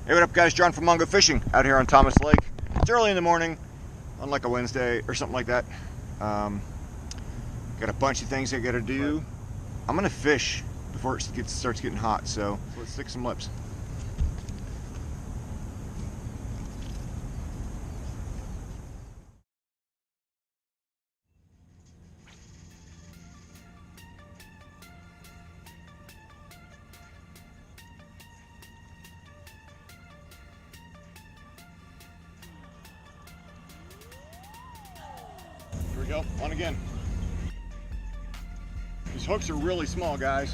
Hey, what up guys, John from Mungo Fishing out here on Thomas Lake. It's early in the morning on like a Wednesday or something like that. Got a bunch of things I gotta do. I'm gonna fish before it starts getting hot, so let's stick some lips. Here we go, on again. These hooks are really small, guys.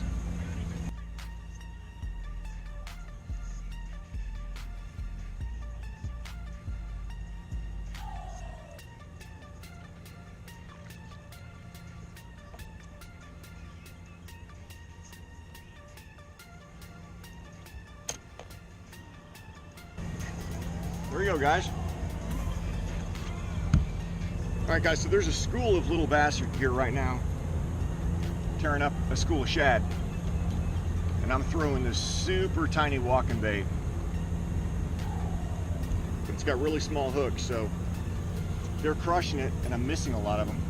There you go, guys. All right, guys, so there's a school of little bass here right now, tearing up a school of shad. And I'm throwing this super tiny walking bait. But it's got really small hooks, so they're crushing it, and I'm missing a lot of them.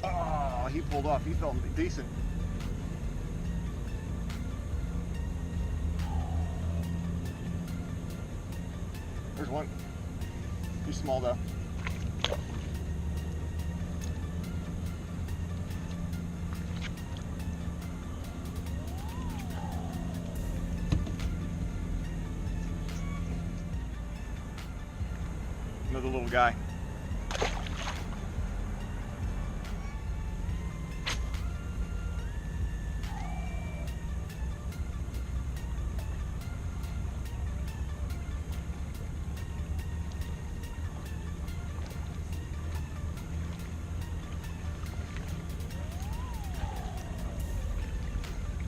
Oh, he pulled off. He felt decent. There's one. He's small though. Another little guy.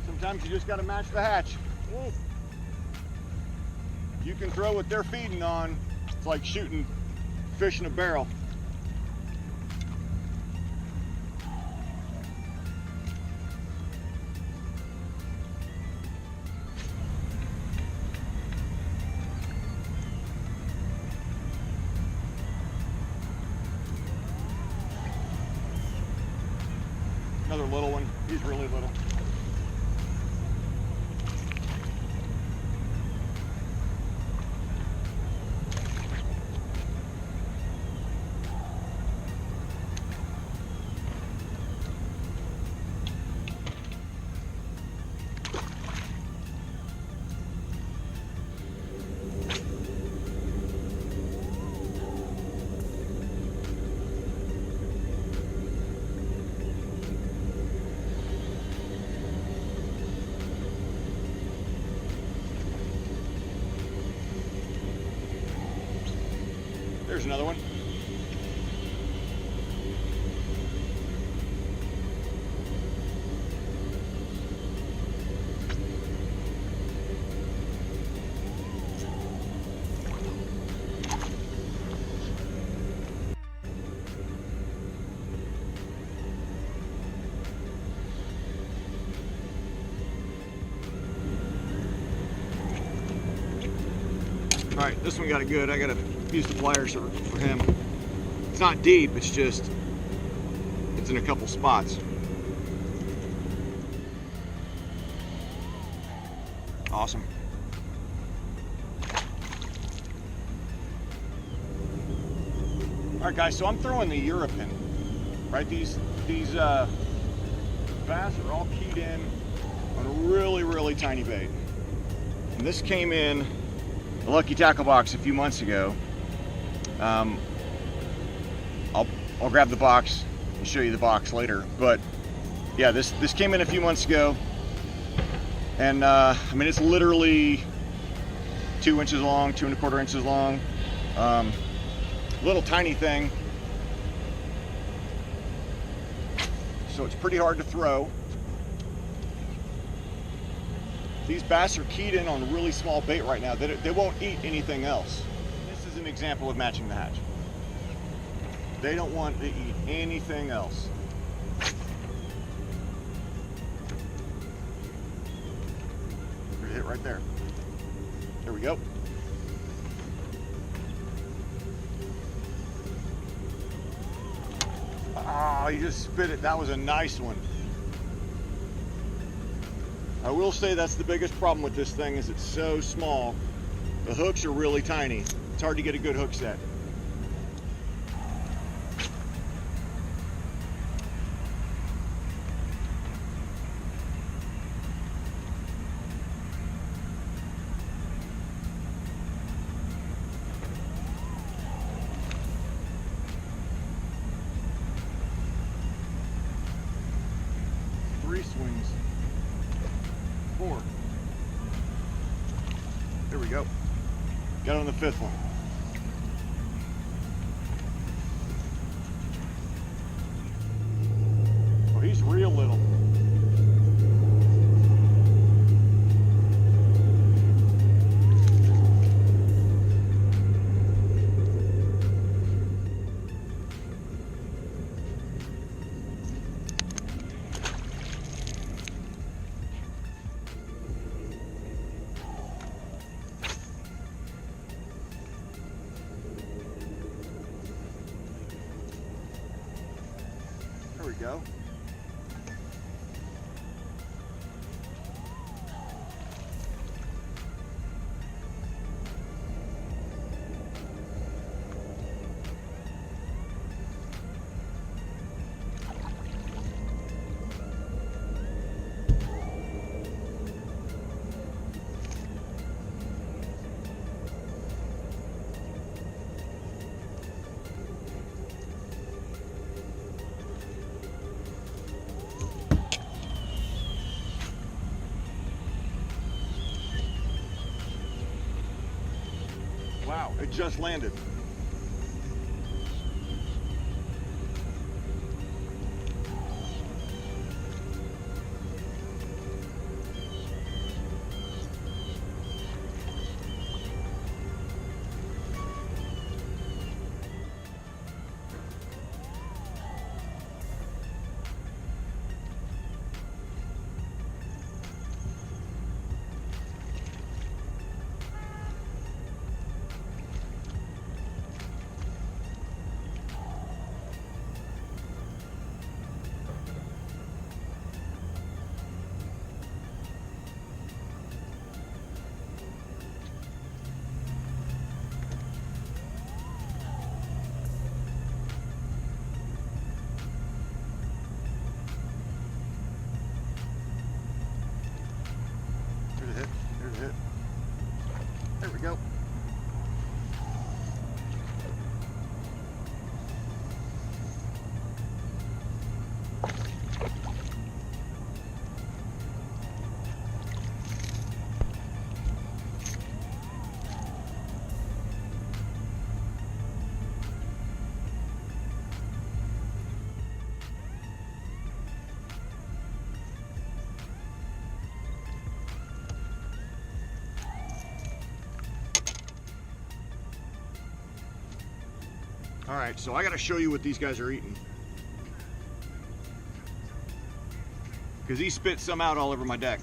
Sometimes you just got to match the hatch. You can throw what they're feeding on. It's like shooting fish in a barrel. Another little one. He's really little. There's another one. All right, this one got it good. I gotta use the pliers for him. It's not deep, it's just, it's in a couple spots. Awesome. All right, guys, so I'm throwing the Yurapen, right? These bass are all keyed in on a really, really tiny bait. And this came in the Lucky Tackle box a few months ago. I'll grab the box and show you the box later, but yeah, this came in a few months ago, and I mean, it's literally 2 inches long, 2 1/4 inches long, little tiny thing, so it's pretty hard to throw. These bass are keyed in on really small bait right now. They won't eat anything else. This is an example of matching the hatch. They don't want to eat anything else. There's a hit right there. There we go. Oh, you just spit it. That was a nice one. I will say that's the biggest problem with this thing is it's so small. The hooks are really tiny. It's hard to get a good hook set. Three swings. 4. There we go. Got on the 5th one. Oh, he's real little. There we go. Wow, it just landed. There we go. All right, so I got to show you what these guys are eating. Because he spit some out all over my deck.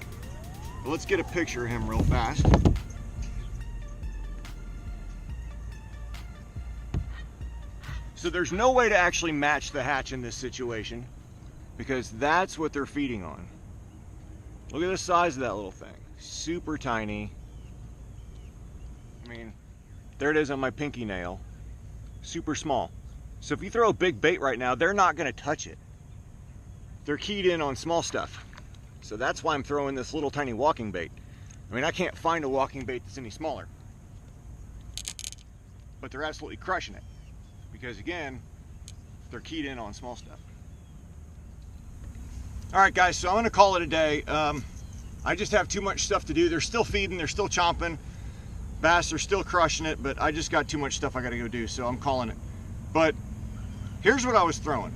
But let's get a picture of him real fast. So there's no way to actually match the hatch in this situation because that's what they're feeding on. Look at the size of that little thing. Super tiny. I mean, there it is on my pinky nail. Super small. So if you throw a big bait right now, they're not going to touch it. They're keyed in on small stuff. So that's why I'm throwing this little tiny walking bait. I mean, I can't find a walking bait that's any smaller. But they're absolutely crushing it. Because again, they're keyed in on small stuff. All right, guys, so I'm going to call it a day. I just have too much stuff to do. They're still feeding, they're still chomping. Bass are still crushing it, but I just got too much stuff I got to go do, so I'm calling it. But here's what I was throwing.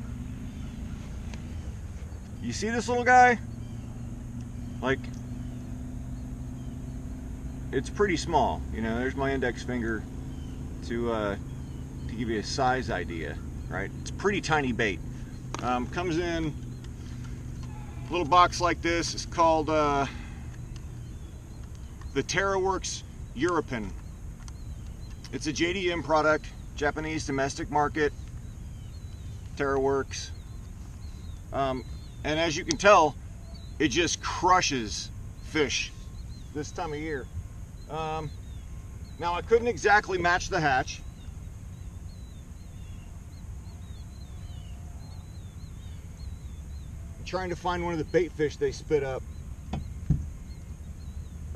You see this little guy? Like, it's pretty small. You know, there's my index finger to give you a size idea, right? It's a pretty tiny bait. Comes in a little box like this. It's called the Tetra Works Yurapen. It's a JDM product, Japanese domestic market, Tetra Works. And as you can tell, it just crushes fish this time of year. Now I couldn't exactly match the hatch. I'm trying to find one of the bait fish they spit up.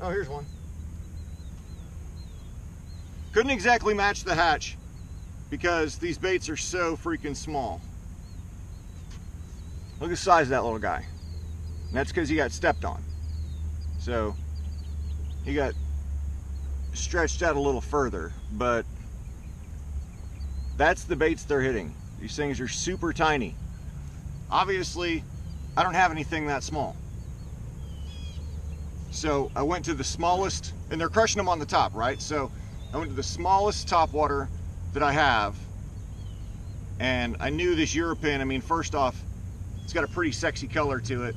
Oh, here's one. Couldn't exactly match the hatch because these baits are so freaking small. Look at the size of that little guy. And that's because he got stepped on. So he got stretched out a little further, but that's the baits they're hitting. These things are super tiny. Obviously, I don't have anything that small. So I went to the smallest, and they're crushing them on the top, right? So I went to the smallest topwater that I have, and I knew this Yurapen, I mean, first off, it's got a pretty sexy color to it.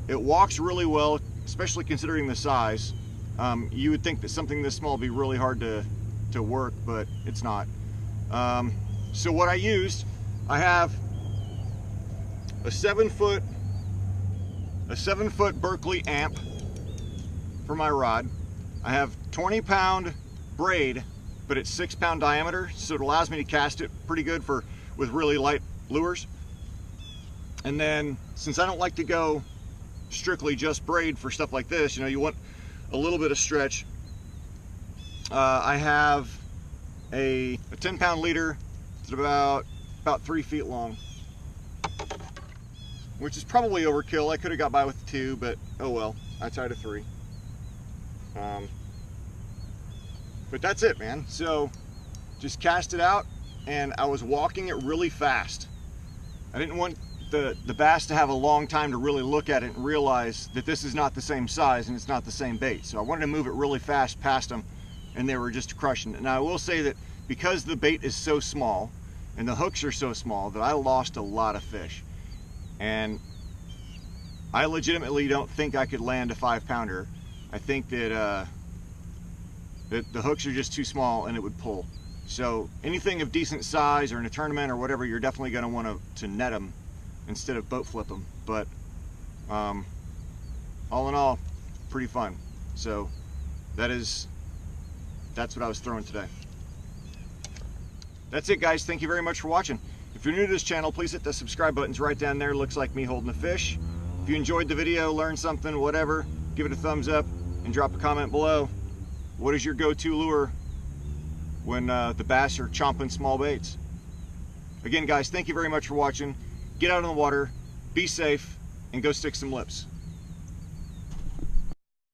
It walks really well, especially considering the size. You would think that something this small would be really hard to work, but it's not. So what I used, I have a 7-foot Berkeley amp for my rod. I have 20-pound braid, but it's 6-pound diameter, so it allows me to cast it pretty good with really light lures. And then, since I don't like to go strictly just braid for stuff like this, you know, you want a little bit of stretch. I have a 10-pound leader. It's about 3 feet long, which is probably overkill. I could have got by with 2, but oh well, I tried a 3. But that's it, man. So just cast it out, and I was walking it really fast. I didn't want the bass to have a long time to really look at it and realize that this is not the same size and it's not the same bait. So I wanted to move it really fast past them, and they were just crushing it. Now I will say that because the bait is so small and the hooks are so small, that I lost a lot of fish. And I legitimately don't think I could land a 5-pounder. I think that the hooks are just too small and it would pull. So anything of decent size or in a tournament or whatever, you're definitely going to want to net them instead of boat flip them. But all in all, pretty fun. So that's what I was throwing today. That's it, guys. Thank you very much for watching. If you're new to this channel, please hit the subscribe buttons right down there. It looks like me holding a fish. If you enjoyed the video, learned something, whatever, give it a thumbs up and drop a comment below. What is your go-to lure when the bass are chomping small baits? Again, guys, thank you very much for watching. Get out on the water, be safe, and go stick some lips.